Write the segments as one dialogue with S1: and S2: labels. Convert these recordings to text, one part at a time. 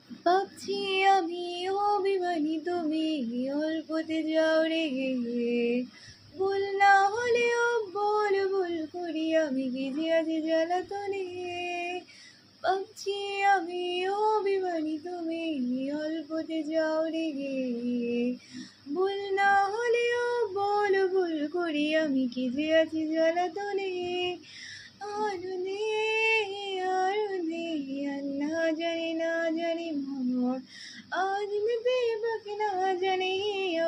S1: ভাবছি আমি অভিমানী, তুমি অল্পতে যাও রেগে। ভুল না হলেও বল ভুল করি আমি, কি যে আছি জ্বালাতনে। ভাবছি আমি অভিমানী, তুমি অল্পতে যাও রেগে। ভুল না হলেও বল ভুল করি আমি, কি যে আছি জ্বালাতনে। আরো নেই, আরো নেই, আর না জানি না জানি মর। আজ মেতে বাকি না জানি,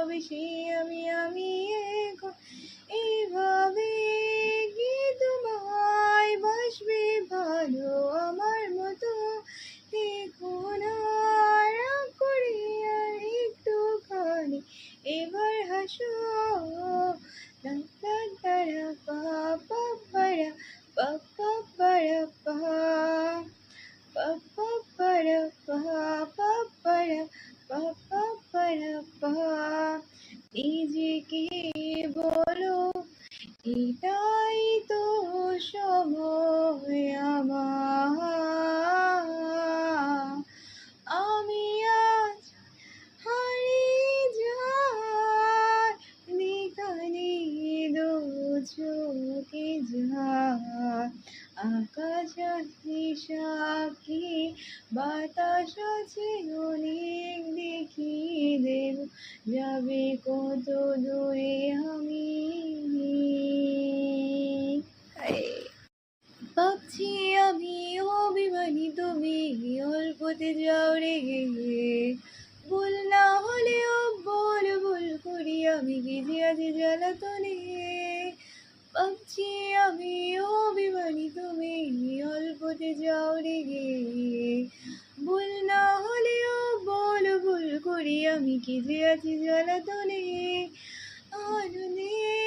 S1: অবশ্যই আমি এখন এইভাবে কি তোমায় বাসবে ভালো আমার মতো। দেখো না রাগ করে আর একটুখানি এবার হাসো। লা লা লা লা পা পা পা রা, পা পা পা রা পা, পা পা পা রা পা, পা পা রা, পা পা পা রা পা। নিজেকে বলো, এটাই তো সময় আমার। আমি আজ হারিয়ে যাই, যেখানে দু চোখে যায়। আকাশ আছে সাক্ষী, বাতাস আছে অনেক, দেখিয়ে দেব যাবে কত দূরে আমি। ভাবছি আমি অভিমানী, তুমি অল্পতে যাও রেগে। ভুল না হলেও বল ভুল করি আমি, কি যে আছি জ্বালাতনে। ভাবছি আমি অভিমানী, তুমি অল্পতে যাও রেগে। ভুল না হলেও বল ভুল করি আমি, কি যে আছি জ্বালাতনে। আরো নেই,